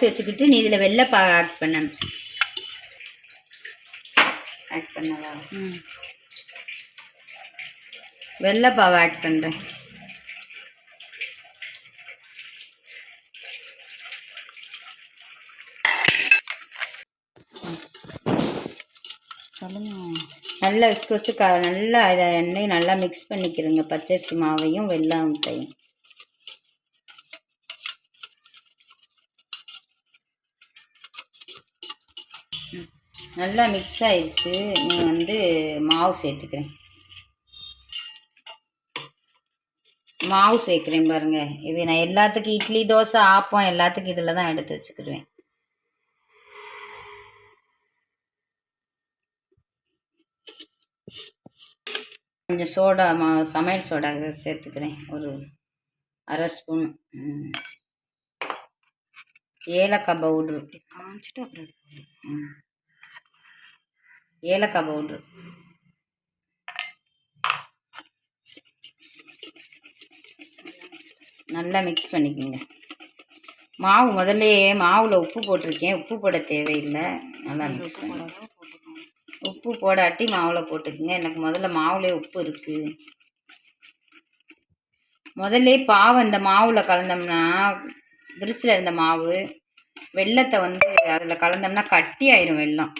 கரைச்சி வச்சுக்கிட்டு நீ இதில் வெள்ளைப்பாவை ஆட் பண்ணணும். ஆட் பண்ணவா? வெள்ளைப்பாவை ஆட் பண்ணுறேன். நல்லா வச்சு நல்லா இதை எண்ணெய் நல்லா மிக்ஸ் பண்ணிக்கிறேங்க. பச்சரிசி மாவையும் வெள்ளத்தையும் நல்லா மிக்ஸ் ஆயிடுச்சு. நீ வந்து மாவு சேர்த்துக்கிறேன். மாவு சேர்க்குறேன் பாருங்க. இது நான் எல்லாத்துக்கும் இட்லி தோசை ஆப்பம் எல்லாத்துக்கும் இதில் தான் எடுத்து வச்சுக்கிடுவேன். கொஞ்சம் சோடா சமையல் சோடா சேர்த்துக்கிறேன். ஒரு அரை ஸ்பூன். ஏலக்காய் பவுட்ரு காமிச்சிட்டு அப்புறம் ஏலக்காய் பவுட்ரு நல்லா மிக்ஸ் பண்ணிக்கோங்க. மாவு முதல்ல மாவில் உப்பு போட்டிருக்கேன். உப்பு போட தேவையில்லை. நல்லா மிக்ஸ் பண்ணி உப்பு போடாட்டி மாவில் போட்டுக்குங்க. எனக்கு முதல்ல மாவுலேயே உப்பு இருக்குது. முதல்ல பாவை இந்த மாவில் கலந்தோம்னா விரிச்சில் இருந்த மாவு வெள்ளத்தை வந்து அதில் கலந்தோம்னா கட்டி ஆயிரும். வெள்ளம்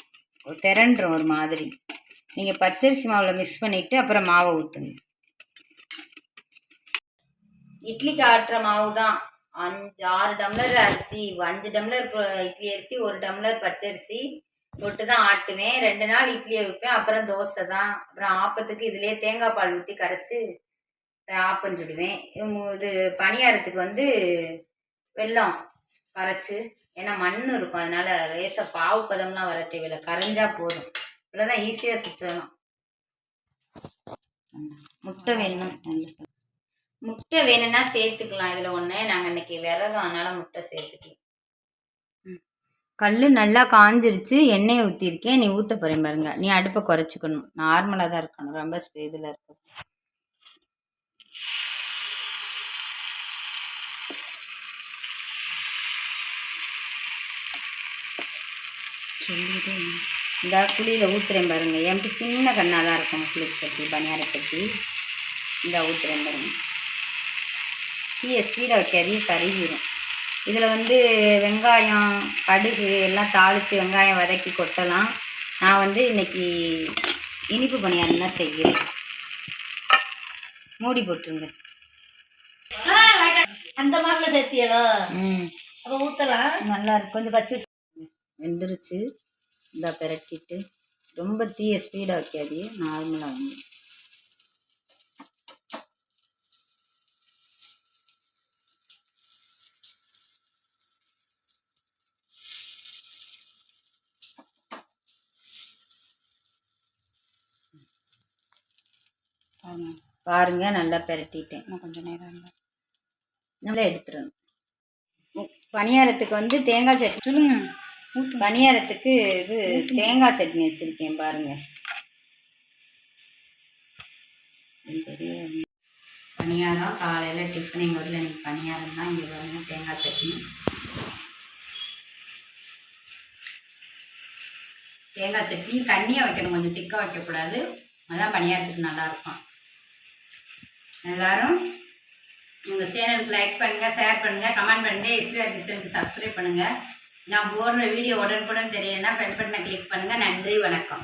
திரண்டுரும் ஒரு மாதிரி. நீங்கள் பச்சரிசி மாவில் மிக்ஸ் பண்ணிவிட்டு அப்புறம் மாவை ஊற்றுங்க. இட்லிக்கு ஆட்டுற மாவு தான். 6 டம்ளர் அரிசி, 5 டம்ளர் இட்லி அரிசி, 1 டம்ளர் பச்சரிசி போட்டு தான் ஆட்டுவேன். 2 நாள் இட்லியை வைப்பேன். அப்புறம் தோசை தான். அப்புறம் ஆப்பத்துக்கு இதுலேயே தேங்காய் பால் ஊற்றி கரைச்சி ஆப்பம் சுடுவேன். இது பணியாரத்துக்கு வந்து வெல்லம் கரைச்சி, ஏன்னா மண் இருக்கும், அதனால லேசாக பாவு பதம்லாம் வர தேவையில்லை. கரைஞ்சா போதும். இவ்வளோதான், ஈஸியாக சுற்றலாம். முட்டை வேணும். முட்டை வேணும்னா சேர்த்துக்கலாம். இதில் ஒன்று நாங்கள் இன்னைக்கு விரதம், அதனால் முட்டை சேர்த்துக்கலாம். கல் நல்லா காஞ்சிருச்சு. எண்ணெயை ஊற்றிருக்கேன். நீ ஊற்ற போகிறேன் பாருங்க. நீ அடுப்பை குறைச்சிக்கணும். நார்மலாக தான் இருக்கணும். ரொம்ப இதில் இருக்கும். சொல்லிட்டு இந்த குழியில் ஊற்றுறேன் பாருங்க. என்கிட்ட சின்ன கண்ணாக தான் இருக்கும். புளிப்பு சட்டி, பனியார சட்டி. இந்த ஊற்றுறேன் பாருங்க. டீயை ஸ்பீடாக வைக்காதே, கருகிடும். இதில் வந்து வெங்காயம், கடுகு எல்லாம் தாளித்து வெங்காயம் வதக்கி கொட்டலாம். நான் வந்து இன்னைக்கு இனிப்பு பணியாரம் தான் செய்கிறேன். மூடி போட்டுருங்க. அந்த மாதிரில சேர்த்தியலோ? அப்போ ஊற்றலாம். நல்லா இருக்கும். கொஞ்சம் பச்சை வெந்துருச்சு. இந்த பிரட்டிட்டு ரொம்ப தீயை ஸ்பீடாக வைக்காதே, நார்மலாக வந்து பாருங்க. நல்லா பிரட்டிட்டேன். கொஞ்சம் நேரம் நல்லா எடுத்துடணும். பணியாரத்துக்கு வந்து தேங்காய் சட்னி. சொல்லுங்க. பணியாரத்துக்கு இது தேங்காய் சட்னி வச்சுருக்கேன் பாருங்க. பணியாரம் காலையில் டிஃபன் எங்கள் வீட்டில் இன்னைக்கு பணியாரம் தான். இங்கே பாருங்க தேங்காய் சட்னி. தேங்காய் சட்னி தண்ணியாக வைக்கணும், கொஞ்சம் திக்காக வைக்கக்கூடாது. அதான் பணியாரத்துக்கு நல்லாயிருக்கும். எல்லோரும் உங்கள் சேனலுக்கு லைக் பண்ணுங்கள், ஷேர் பண்ணுங்கள், கமெண்ட் பண்ணுங்கள். எஸ்விஆர் கிச்சனுக்கு சப்ஸ்கிரைப் பண்ணுங்கள். நான் போடுற வீடியோ உடனுக்குடன் தெரியணும்னா பெல் பட்டனை கிளிக் பண்ணுங்கள். நன்றி, வணக்கம்.